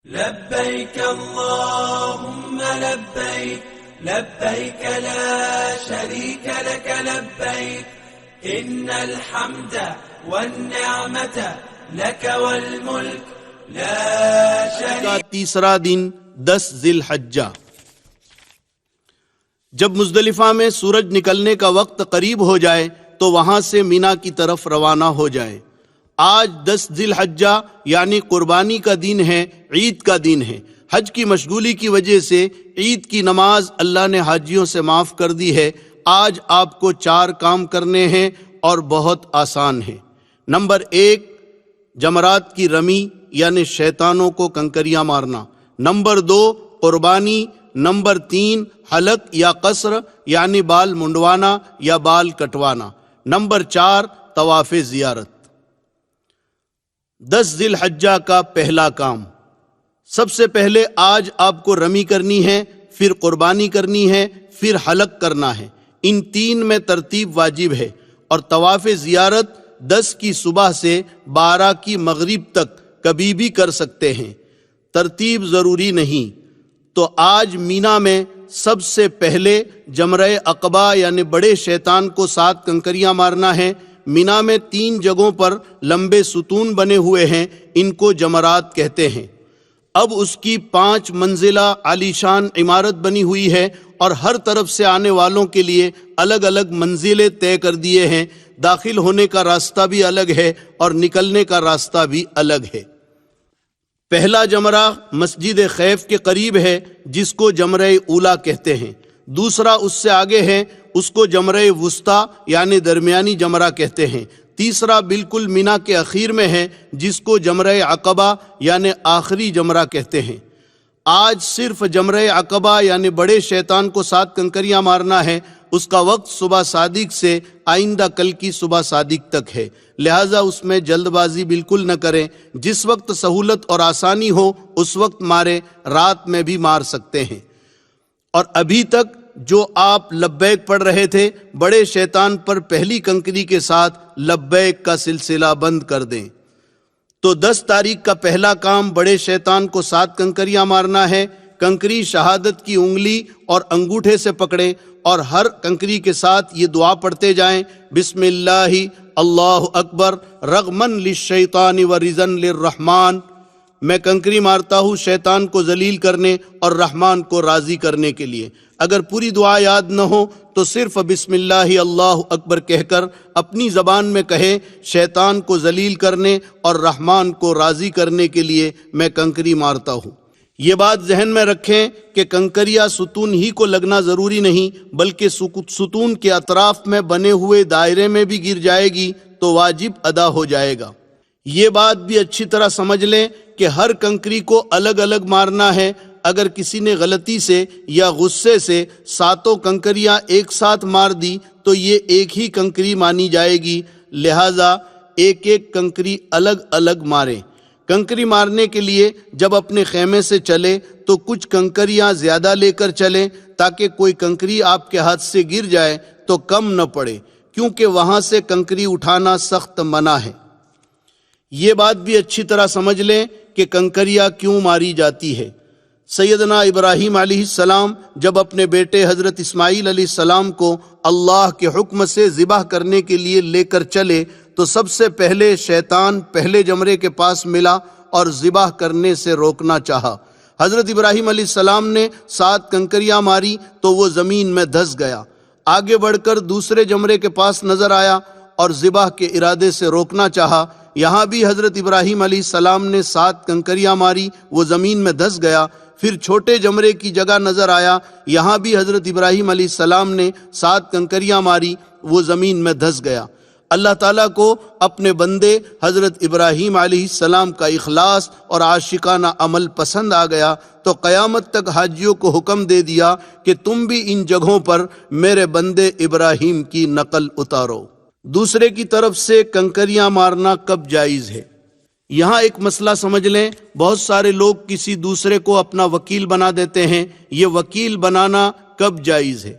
لبيك اللهم لبيك لبيك لا شريك لك لبيك إن الحمد والنعمة لك والملك لا شريك. کا تیسرا دن 10 ذی الحجہ. جب مزدلفہ میں سورج نکلنے کا وقت قریب ہو جائے تو وہاں سے مینا کی طرف روانہ ہو جائیں. آج 10 ذی الحجہ یعنی قربانی کا دن ہے، عید کا دن ہے. حج کی مشغولی کی وجہ سے عید کی نماز اللہ نے حاجیوں سے معاف کر دی ہے. آج آپ کو 4 کام کرنے ہیں اور بہت آسان ہیں. نمبر 1 جمرات کی رمی یعنی شیطانوں کو کنکریاں مارنا. نمبر 2 قربانی. نمبر 3 حلق یا قصر یعنی بال منڈوانا یا بال کٹوانا. نمبر 4 طواف زیارت. 10 ذی الحجہ کا پہلا کام، سب سے پہلے آج آپ کو رمی کرنی ہے، پھر قربانی کرنی ہے، پھر حلق کرنا ہے. ان 3 میں ترتیب واجب ہے. اور طواف زیارت 10 کی صبح سے 12 کی مغرب تک کبھی بھی کر سکتے ہیں، ترتیب ضروری نہیں. تو آج مینا میں سب سے پہلے جمرہ عقبہ یعنی بڑے شیطان کو 7 کنکریاں مارنا ہے. مینا میں 3 جگہوں پر لمبے ستون بنے ہوئے ہیں، ان کو جمرات کہتے ہیں. اب اس کی 5 منزلہ عالیشان عمارت بنی ہوئی ہے اور ہر طرف سے آنے والوں کے لیے الگ الگ منزلیں طے کر دیے ہیں. داخل ہونے کا راستہ بھی الگ ہے اور نکلنے کا راستہ بھی الگ ہے. پہلا جمرہ مسجد خیف کے قریب ہے جس کو جمرہ اولا کہتے ہیں. دوسرا اس سے آگے ہے، اس کو جمرہ وسطیٰ یعنی درمیانی جمرہ کہتے ہیں. تیسرا بالکل مینا کے اخیر میں ہے جس کو جمرہ عقبہ یعنی آخری جمرہ کہتے ہیں. آج صرف جمرہ عقبہ یعنی بڑے شیطان کو 7 کنکریاں مارنا ہے. اس کا وقت صبح صادق سے آئندہ کل کی صبح صادق تک ہے، لہٰذا اس میں جلد بازی بالکل نہ کریں. جس وقت سہولت اور آسانی ہو اس وقت ماریں، رات میں بھی مار سکتے ہیں. اور ابھی تک جو آپ لبیک پڑھ رہے تھے، بڑے شیطان پر پہلی کنکری کے ساتھ لبیک کا سلسلہ بند کر دیں. تو 10 تاریخ کا پہلا کام بڑے شیطان کو 7 کنکریاں مارنا ہے. کنکری شہادت کی انگلی اور انگوٹھے سے پکڑیں اور ہر کنکری کے ساتھ یہ دعا پڑھتے جائیں، بسم اللہ اللہ اکبر رغمن للشیطان ورزن للرحمن. میں کنکری مارتا ہوں شیطان کو ذلیل کرنے اور رحمان کو راضی کرنے کے لیے. اگر پوری دعا یاد نہ ہو تو صرف بسم اللہ اللہ اکبر کہہ کر اپنی زبان میں کہیں، شیطان کو ذلیل کرنے اور رحمان کو راضی کرنے کے لیے میں کنکری مارتا ہوں. یہ بات ذہن میں رکھیں کہ کنکریاں ستون ہی کو لگنا ضروری نہیں، بلکہ ستون کے اطراف میں بنے ہوئے دائرے میں بھی گر جائے گی تو واجب ادا ہو جائے گا. یہ بات بھی اچھی طرح سمجھ لیں کہ ہر کنکری کو الگ الگ مارنا ہے. اگر کسی نے غلطی سے یا غصے سے 7 کنکریاں ایک ساتھ مار دی تو یہ ایک ہی کنکری مانی جائے گی، لہٰذا ایک ایک کنکری الگ الگ ماریں. کنکری مارنے کے لیے جب اپنے خیمے سے چلے تو کچھ کنکریاں زیادہ لے کر چلیں تاکہ کوئی کنکری آپ کے ہاتھ سے گر جائے تو کم نہ پڑے، کیونکہ وہاں سے کنکری اٹھانا سخت منع ہے. یہ بات بھی اچھی طرح سمجھ لیں کہ کنکریاں کیوں ماری جاتی ہے. سیدنا ابراہیم علیہ السلام جب اپنے بیٹے حضرت اسماعیل علیہ السلام کو اللہ کے حکم سے ذبح کرنے کے لیے لے کر چلے تو سب سے پہلے شیطان پہلے جمرے کے پاس ملا اور ذبح کرنے سے روکنا چاہا. حضرت ابراہیم علیہ السلام نے 7 کنکریاں ماری تو وہ زمین میں دھس گیا. آگے بڑھ کر دوسرے جمرے کے پاس نظر آیا اور ذبح کے ارادے سے روکنا چاہا. یہاں بھی حضرت ابراہیم علیہ السلام نے 7 کنکریاں ماری، وہ زمین میں دھس گیا. پھر چھوٹے جمرے کی جگہ نظر آیا، یہاں بھی حضرت ابراہیم علیہ السلام نے 7 کنکریاں ماری، وہ زمین میں دھس گیا. اللہ تعالیٰ کو اپنے بندے حضرت ابراہیم علیہ السلام کا اخلاص اور عاشقانہ عمل پسند آ گیا تو قیامت تک حاجیوں کو حکم دے دیا کہ تم بھی ان جگہوں پر میرے بندے ابراہیم کی نقل اتارو. دوسرے کی طرف سے کنکریاں مارنا کب جائز ہے؟ یہاں ایک مسئلہ سمجھ لیں. بہت سارے لوگ کسی دوسرے کو اپنا وکیل بنا دیتے ہیں. یہ وکیل بنانا کب جائز ہے؟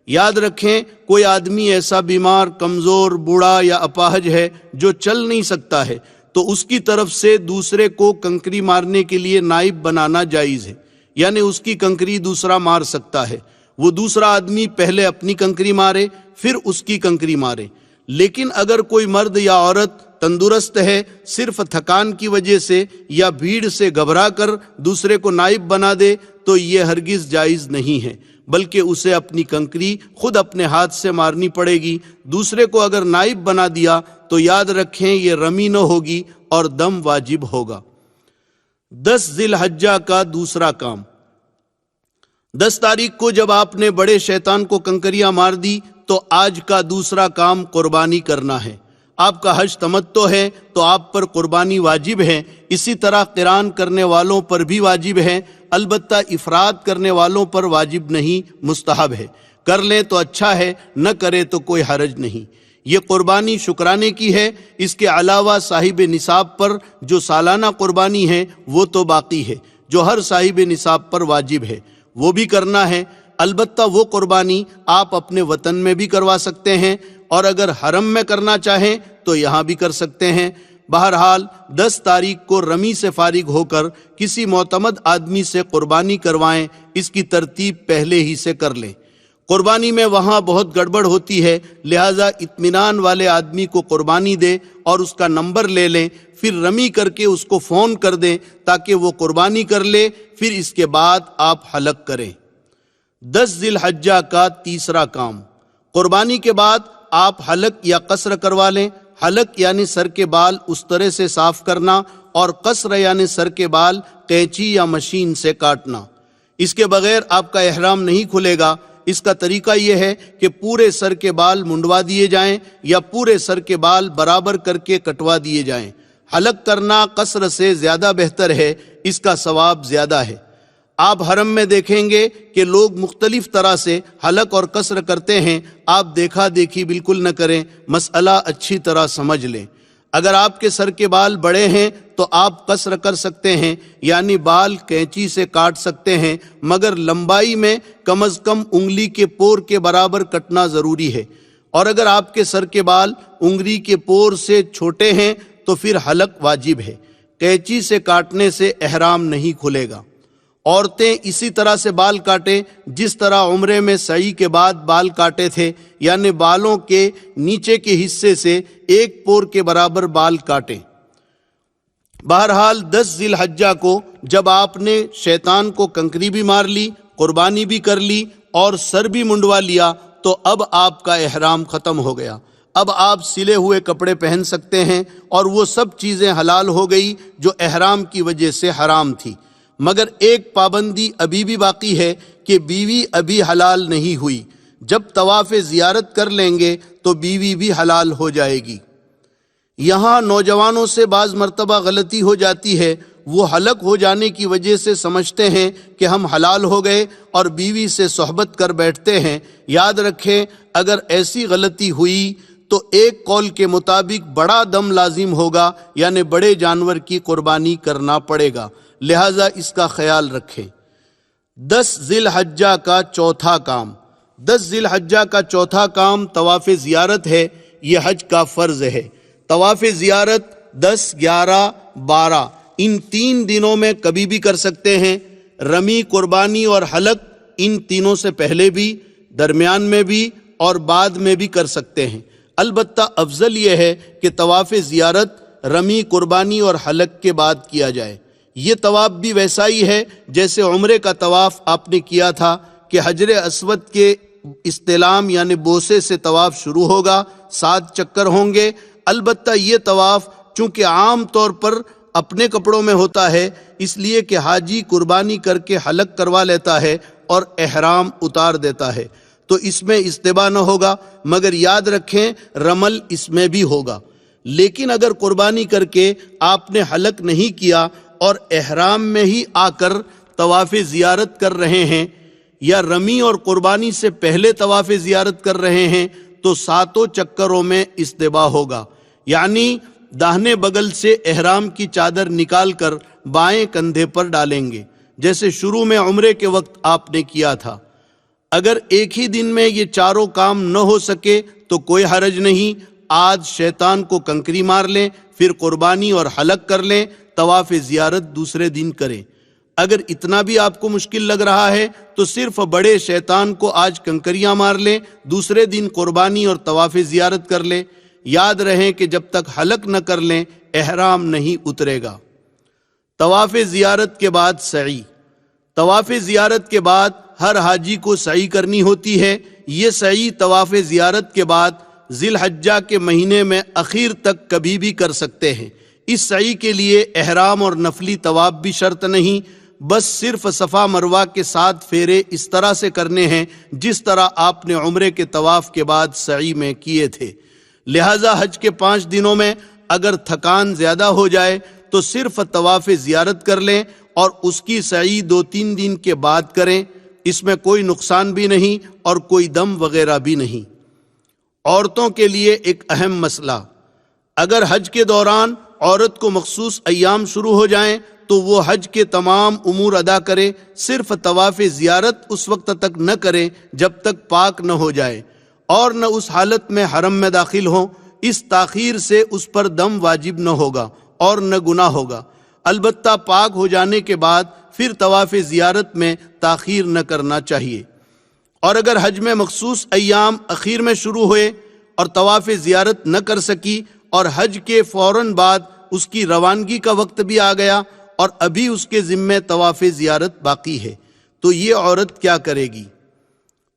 یاد رکھیں، کوئی آدمی ایسا بیمار، کمزور، بوڑھا یا اپاہج ہے جو چل نہیں سکتا ہے تو اس کی طرف سے دوسرے کو کنکری مارنے کے لیے نائب بنانا جائز ہے، یعنی اس کی کنکری دوسرا مار سکتا ہے، وہ دوسرا آدمی پہلے اپنی کنکری مارے پھر اس کی کنکری مارے۔ لیکن اگر کوئی مرد یا عورت تندرست ہے، صرف تھکان کی وجہ سے یا بھیڑ سے گھبرا کر دوسرے کو نائب بنا دے تو یہ ہرگز جائز نہیں ہے، بلکہ اسے اپنی کنکری خود اپنے ہاتھ سے مارنی پڑے گی۔ دوسرے کو اگر نائب بنا دیا تو یاد رکھیں یہ رمی نہ ہوگی اور دم واجب ہوگا۔ 10 ذی الحجہ کا دوسرا کام۔ 10 تاریخ کو جب آپ نے بڑے شیطان کو کنکریاں مار دی تو آج کا دوسرا کام قربانی کرنا ہے۔ آپ کا حج تمتع ہے تو آپ پر قربانی واجب ہے، اسی طرح قران کرنے والوں پر بھی واجب ہے، البتہ افراد کرنے والوں پر واجب نہیں، مستحب ہے۔ کر لیں تو اچھا ہے، نہ کرے تو کوئی حرج نہیں۔ یہ قربانی شکرانے کی ہے، اس کے علاوہ صاحب نصاب پر جو سالانہ قربانی ہے وہ تو باقی ہے، جو ہر صاحب نصاب پر واجب ہے، وہ بھی کرنا ہے۔ البتہ وہ قربانی آپ اپنے وطن میں بھی کروا سکتے ہیں، اور اگر حرم میں کرنا چاہیں تو یہاں بھی کر سکتے ہیں۔ بہرحال 10 تاریخ کو رمی سے فارغ ہو کر کسی معتمد آدمی سے قربانی کروائیں، اس کی ترتیب پہلے ہی سے کر لیں۔ قربانی میں وہاں بہت گڑبڑ ہوتی ہے، لہٰذا اطمینان والے آدمی کو قربانی دے اور اس کا نمبر لے لیں، پھر رمی کر کے اس کو فون کر دیں تاکہ وہ قربانی کر لے، پھر اس کے بعد آپ حلق کریں۔ 10 ذی الحجہ کا تیسرا کام۔ قربانی کے بعد آپ حلق یا قصر کروا لیں۔ حلق یعنی سر کے بال اس طرح سے صاف کرنا، اور قصر یعنی سر کے بال قینچی یا مشین سے کاٹنا۔ اس کے بغیر آپ کا احرام نہیں کھلے گا۔ اس کا طریقہ یہ ہے کہ پورے سر کے بال منڈوا دیے جائیں یا پورے سر کے بال برابر کر کے کٹوا دیے جائیں۔ حلق کرنا قصر سے زیادہ بہتر ہے، اس کا ثواب زیادہ ہے۔ آپ حرم میں دیکھیں گے کہ لوگ مختلف طرح سے حلق اور قصر کرتے ہیں، آپ دیکھا دیکھی بالکل نہ کریں، مسئلہ اچھی طرح سمجھ لیں۔ اگر آپ کے سر کے بال بڑے ہیں تو آپ قصر کر سکتے ہیں، یعنی بال قینچی سے کاٹ سکتے ہیں، مگر لمبائی میں کم از کم انگلی کے پور کے برابر کٹنا ضروری ہے۔ اور اگر آپ کے سر کے بال انگلی کے پور سے چھوٹے ہیں تو پھر حلق واجب ہے، قینچی سے کاٹنے سے احرام نہیں کھلے گا۔ عورتیں اسی طرح سے بال کاٹیں جس طرح عمرے میں سعی کے بعد بال کاٹے تھے، یعنی بالوں کے نیچے کے حصے سے ایک پور کے برابر بال کاٹیں۔ بہرحال 10 ذی الحجہ کو جب آپ نے شیطان کو کنکری بھی مار لی، قربانی بھی کر لی اور سر بھی منڈوا لیا تو اب آپ کا احرام ختم ہو گیا۔ اب آپ سلے ہوئے کپڑے پہن سکتے ہیں اور وہ سب چیزیں حلال ہو گئی جو احرام کی وجہ سے حرام تھی، مگر ایک پابندی ابھی بھی باقی ہے کہ بیوی ابھی حلال نہیں ہوئی۔ جب طواف زیارت کر لیں گے تو بیوی بھی حلال ہو جائے گی۔ یہاں نوجوانوں سے بعض مرتبہ غلطی ہو جاتی ہے، وہ حلق ہو جانے کی وجہ سے سمجھتے ہیں کہ ہم حلال ہو گئے اور بیوی سے صحبت کر بیٹھتے ہیں۔ یاد رکھیں اگر ایسی غلطی ہوئی تو ایک قول کے مطابق بڑا دم لازم ہوگا، یعنی بڑے جانور کی قربانی کرنا پڑے گا، لہذا اس کا خیال رکھیں۔ 10 ذی الحجہ کا چوتھا کام۔ 10 ذی الحجہ کا چوتھا کام طواف زیارت ہے، یہ حج کا فرض ہے۔ طواف زیارت 10، 11، 12 ان 3 دنوں میں کبھی بھی کر سکتے ہیں۔ رمی، قربانی اور حلق ان تینوں سے پہلے بھی، درمیان میں بھی اور بعد میں بھی کر سکتے ہیں۔ البتہ افضل یہ ہے کہ طواف زیارت رمی، قربانی اور حلق کے بعد کیا جائے۔ یہ طواف بھی ویسا ہی ہے جیسے عمرے کا طواف آپ نے کیا تھا کہ حجر اسود کے استلام یعنی بوسے سے طواف شروع ہوگا، 7 چکر ہوں گے۔ البتہ یہ طواف چونکہ عام طور پر اپنے کپڑوں میں ہوتا ہے، اس لیے کہ حاجی قربانی کر کے حلق کروا لیتا ہے اور احرام اتار دیتا ہے، تو اس میں استباح نہ ہوگا، مگر یاد رکھیں رمل اس میں بھی ہوگا۔ لیکن اگر قربانی کر کے آپ نے حلق نہیں کیا اور احرام میں ہی آ کر طواف زیارت کر رہے ہیں یا رمی اور قربانی سے پہلے طواف زیارت کر رہے ہیں تو 7 چکروں میں استباح ہوگا، یعنی داہنے بغل سے احرام کی چادر نکال کر بائیں کندھے پر ڈالیں گے، جیسے شروع میں عمرے کے وقت آپ نے کیا تھا۔ اگر ایک ہی دن میں یہ چاروں کام نہ ہو سکے تو کوئی حرج نہیں، آج شیطان کو کنکری مار لیں، پھر قربانی اور حلق کر لیں، طواف زیارت دوسرے دن کریں۔ اگر اتنا بھی آپ کو مشکل لگ رہا ہے تو صرف بڑے شیطان کو آج کنکریاں مار لیں، دوسرے دن قربانی اور طواف زیارت کر لیں۔ یاد رہیں کہ جب تک حلق نہ کر لیں احرام نہیں اترے گا۔ طواف زیارت کے بعد سعی۔ طواف زیارت کے بعد ہر حاجی کو سعی کرنی ہوتی ہے۔ یہ سعی طواف زیارت کے بعد ذی الحجہ کے مہینے میں اخیر تک کبھی بھی کر سکتے ہیں۔ اس سعی کے لیے احرام اور نفلی طواف بھی شرط نہیں، بس صرف صفا مروہ کے 7 پھیرے اس طرح سے کرنے ہیں جس طرح آپ نے عمرے کے طواف کے بعد سعی میں کیے تھے۔ لہٰذا حج کے 5 دنوں میں اگر تھکان زیادہ ہو جائے تو صرف طواف زیارت کر لیں اور اس کی سعی 2-3 دن کے بعد کریں۔ اس میں کوئی نقصان بھی نہیں اور کوئی دم وغیرہ بھی نہیں۔ عورتوں کے لیے ایک اہم مسئلہ، اگر حج کے دوران عورت کو مخصوص ایام شروع ہو جائیں تو وہ حج کے تمام امور ادا کرے، صرف طواف زیارت اس وقت تک نہ کرے جب تک پاک نہ ہو جائے اور نہ اس حالت میں حرم میں داخل ہوں۔ اس تاخیر سے اس پر دم واجب نہ ہوگا اور نہ گناہ ہوگا، البتہ پاک ہو جانے کے بعد پھر طواف زیارت میں تاخیر نہ کرنا چاہیے۔ اور اگر حج میں مخصوص ایام اخیر میں شروع ہوئے اور طواف زیارت نہ کر سکی اور حج کے فوراً بعد اس کی روانگی کا وقت بھی آ گیا اور ابھی اس کے ذمے طواف زیارت باقی ہے تو یہ عورت کیا کرے گی؟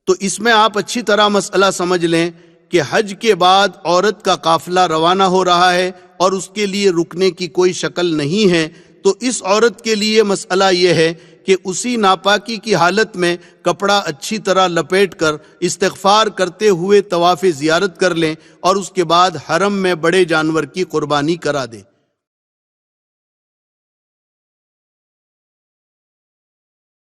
تو اس میں آپ اچھی طرح مسئلہ سمجھ لیں کہ حج کے بعد عورت کا قافلہ روانہ ہو رہا ہے اور اس کے لیے رکنے کی کوئی شکل نہیں ہے، تو اس عورت کے لیے مسئلہ یہ ہے کہ اسی ناپاکی کی حالت میں کپڑا اچھی طرح لپیٹ کر استغفار کرتے ہوئے طواف زیارت کر لیں اور اس کے بعد حرم میں بڑے جانور کی قربانی کرا دیں۔